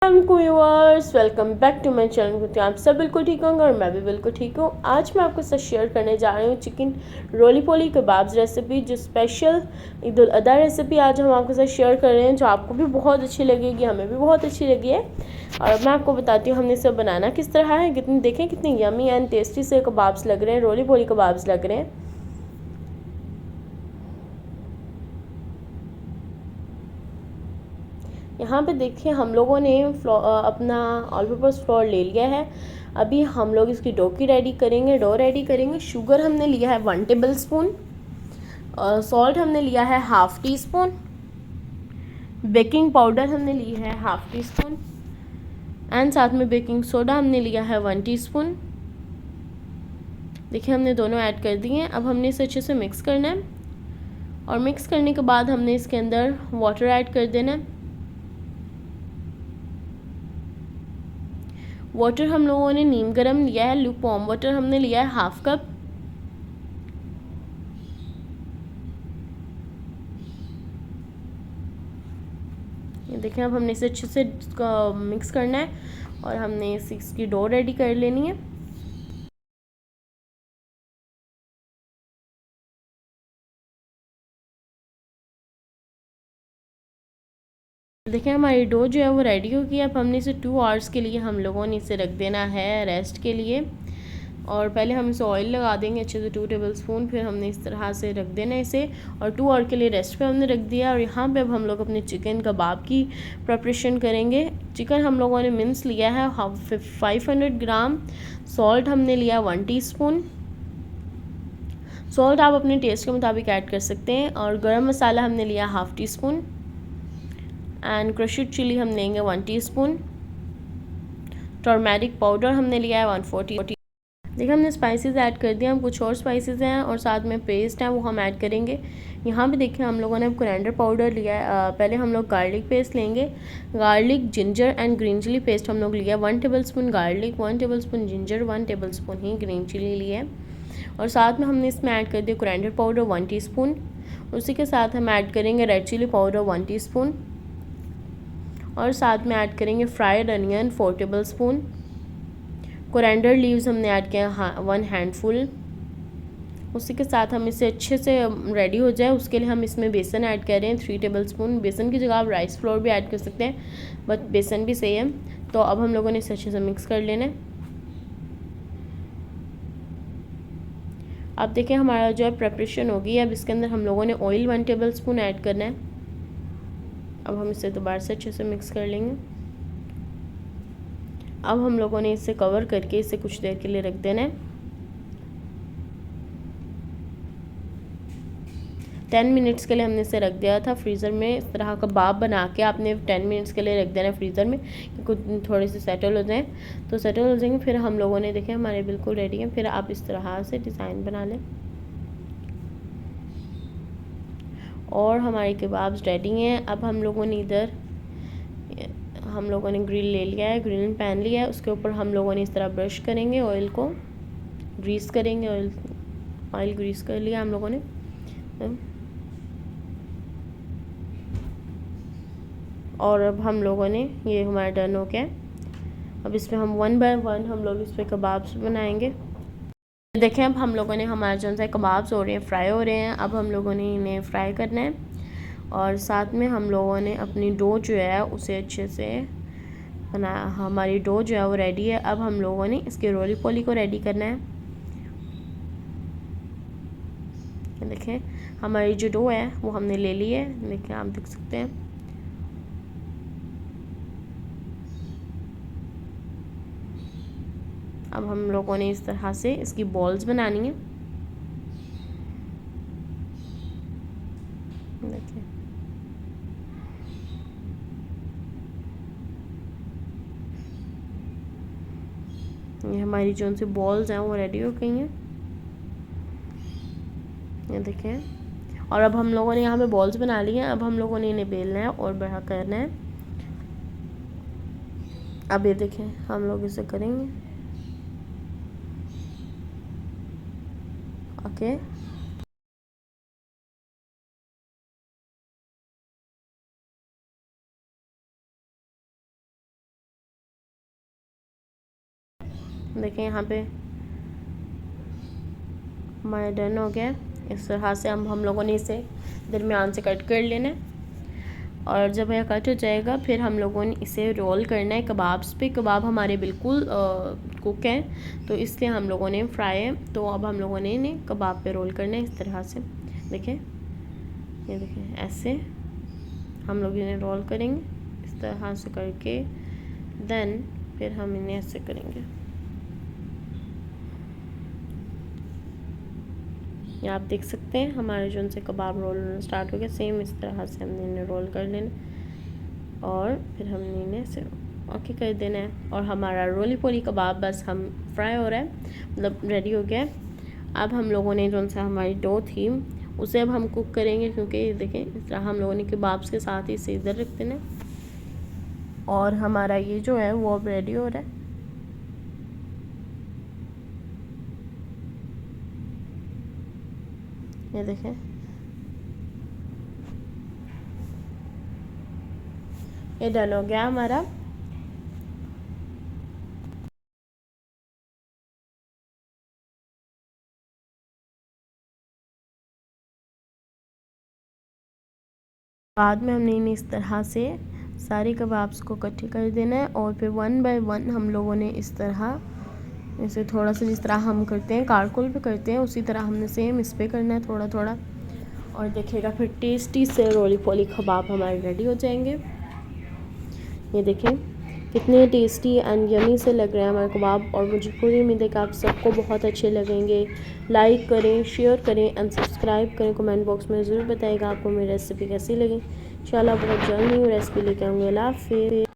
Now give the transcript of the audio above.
Viewers, welcome back to my channel. तो आप सब बिल्कुल ठीक होंगे और मैं भी बिल्कुल ठीक हूँ। आज मैं आपके साथ शेयर करने जा रही हूँ चिकन रोली पोली कबाब्स रेसिपी, जो स्पेशल ईद उल अदा रेसिपी आज हम आपके साथ शेयर कर रहे हैं, जो आपको भी बहुत अच्छी लगेगी, हमें भी बहुत अच्छी लगी है। और मैं आपको बताती हूँ हमने इसे बनाना किस तरह है। देखें कितनी यमी एंड टेस्टी से कबाब्स लग रहे हैं, रोली पोली कबाब्स लग रहे हैं। यहाँ पे देखिए हम लोगों ने अपना ऑल पर्पस फ्लोर ले लिया है। अभी हम लोग इसकी डो रेडी करेंगे। शुगर हमने लिया है 1 टेबल स्पून, सॉल्ट हमने लिया है half tea spoon, baking powder हमने ली है हाफ टी स्पून, एंड साथ में बेकिंग सोडा हमने लिया है 1 टीस्पून। देखिए हमने दोनों ऐड कर दिए हैं। अब हमने इसे अच्छे से मिक्स करना है, और मिक्स करने के बाद हमने इसके अंदर वाटर ऐड कर देना है। वाटर हम लोगों ने नीम गर्म लिया है, लूक वार्म वाटर हमने लिया है हाफ कप। ये देखें, अब हमने इसे अच्छे से मिक्स करना है और हमने इसकी डो रेडी कर लेनी है। देखें हमारी डो जो है वो रेडी हो गई है। अब हमने इसे 2 आवर्स के लिए हम लोगों ने इसे रख देना है रेस्ट के लिए। और पहले हम इसे ऑयल लगा देंगे अच्छे से 2 टेबल स्पून, फिर हमने इस तरह से रख देना है इसे, और 2 आवर के लिए रेस्ट पे हमने रख दिया। और यहाँ पे अब हम लोग अपने चिकन कबाब की प्रिपरेशन करेंगे। चिकन हम लोगों ने मिन्स लिया है 500 ग्राम, सॉल्ट हमने लिया 1 टीस्पून। सॉल्ट आप अपने टेस्ट के मुताबिक ऐड कर सकते हैं। और गरम मसाला हमने लिया half teaspoon, and crushed chilli हम लेंगे 1 टीस्पून। टर्मेरिक पाउडर हमने लिया है 140। देखिए हमने स्पाइसेस ऐड कर दिया। हम कुछ और स्पाइसेस हैं और साथ में पेस्ट है वो हम ऐड करेंगे। यहाँ पे देखिए हम लोगों ने अब कोरिएंडर पाउडर लिया है। पहले हम लोग गार्लिक पेस्ट लेंगे। Garlic, ginger and green chili paste हम लोग लिया 1 tablespoon garlic, 1 tablespoon ginger, 1 tablespoon ही ग्रीन चिली लिया है। और साथ में हमने इसमें ऐड कर दिया कोरिएंडर पाउडर 1 टीस्पून। उसी के साथ हम ऐड करेंगे रेड चिली पाउडर 1 टीस्पून, और साथ में ऐड करेंगे fried onion 4 table spoon. Coriander leaves हमने ऐड किया 1 हैंडफुल। उसी के साथ हम इसे अच्छे से रेडी हो जाए उसके लिए हम इसमें बेसन ऐड कर रहे हैं 3 टेबल स्पून। बेसन की जगह आप राइस फ्लोर भी ऐड कर सकते हैं, बट बेसन भी सही है। तो अब हम लोगों ने इसे अच्छे से मिक्स कर लेना है। अब देखें हमारा जो है प्रिपरेशन हो गई है। अब इसके अंदर हम लोगों ने ऑयल 1 टेबल स्पून ऐड करना है। अब हम इसे दोबारा से अच्छे से मिक्स कर लेंगे। अब हम लोगों ने इसे कवर करके इसे कुछ देर के लिए रख देना है। 10 मिनट्स के लिए हमने इसे रख दिया था फ्रीज़र में। इस तरह कबाब बना के आपने 10 मिनट्स के लिए रख देना है फ्रीज़र में, क्योंकि थोड़े से सेटल हो जाएं। तो सेटल हो जाएंगे, फिर हम लोगों ने देखे हमारे बिल्कुल रेडी हैं। फिर आप इस तरह से डिज़ाइन बना लें, और हमारे कबाब्स रेडी हैं। अब हम लोगों ने ग्रिल ले लिया है, ग्रिल पैन लिया है। उसके ऊपर हम लोगों ने इस तरह ब्रश करेंगे, ऑयल को ग्रीस करेंगे। ऑयल ग्रीस कर लिया हम लोगों ने। और अब हम लोगों ने, ये हमारा डन हो गया। अब इसमें हम 1 बाय 1 हम लोग इस पर कबाब्स बनाएंगे। देखें अब हम लोगों ने हमारे जो है कबाब्स हो रहे हैं, फ्राई हो रहे हैं। अब हम लोगों ने इन्हें फ्राई करना है, और साथ में हम लोगों ने अपनी डो जो है उसे अच्छे से बनाया। हमारी डो जो है वो रेडी है। अब हम लोगों ने इसके रोली पोली को रेडी करना है। देखें हमारी जो डो है वो हमने ले ली है। देखें आप देख सकते हैं। अब हम लोगों ने इस तरह से इसकी बॉल्स बनानी है। देखिए ये हमारी जो उनसे बॉल्स हैं वो रेडी हो गई हैं, ये देखें। और अब हम लोगों ने यहाँ पे बॉल्स बना ली हैं। अब हम लोगों ने इन्हें बेलना है और बड़ा करना है। अब ये देखें हम लोग इसे करेंगे। ओके। देखें यहाँ पे हमारा डन हो गया। इस तरह से हम लोगों ने इसे दरमियान से कट कर लेना है और जब यह कट हो जाएगा फिर हम लोगों ने इसे रोल करना है कबाब्स पे। कबाब हमारे बिल्कुल कुक हैं तो इसलिए हम लोगों ने फ्राई है, तो अब हम लोगों ने इन्हें कबाब पे रोल करना है इस तरह से। देखें, ये देखें ऐसे हम लोग इन्हें रोल करेंगे इस तरह से करके, देन फिर हम इन्हें ऐसे करेंगे। ये आप देख सकते हैं हमारे जो उनसे कबाब रोल होना स्टार्ट हो गया। सेम इस तरह से हमने इन्हें रोल कर लेना और फिर हमने इन्हें ऐसे ओके कर देना है और हमारा रोली पोली कबाब बस हम फ्राई हो रहा है, मतलब रेडी हो गया है। अब हम लोगों ने जो सा हमारी डो थी उसे अब हम कुक करेंगे, क्योंकि देखें इस तरह हम लोगों ने कबाब्स के साथ ही इसे इधर रख देना और हमारा ये जो है वो अब रेडी हो रहा है। ये देखें, ये डन हो गया हमारा। बाद में हमने इन्हें इस तरह से सारे कबाब्स को इकट्ठे कर देना है और फिर वन बाय वन हम लोगों ने इस तरह इसे थोड़ा सा जिस तरह हम करते हैं कारकोल पे करते हैं उसी तरह हमने सेम इस पे करना है थोड़ा थोड़ा। और देखिएगा फिर टेस्टी से रोली पोली कबाब हमारे रेडी हो जाएंगे। ये देखें कितने टेस्टी एंड यमी से लग रहे हैं हमारे कबाब और मुझे पूरी उम्मीद है कि आप सबको बहुत अच्छे लगेंगे। लाइक करें, शेयर करें एंड सब्सक्राइब करें। कमेंट बॉक्स में ज़रूर बताइएगा आपको मेरी रेसिपी कैसी लगी। इंशाल्लाह बहुत जल्द न्यू रेसिपी लेके आऊँगी। अल्लाह हाफ़िज़।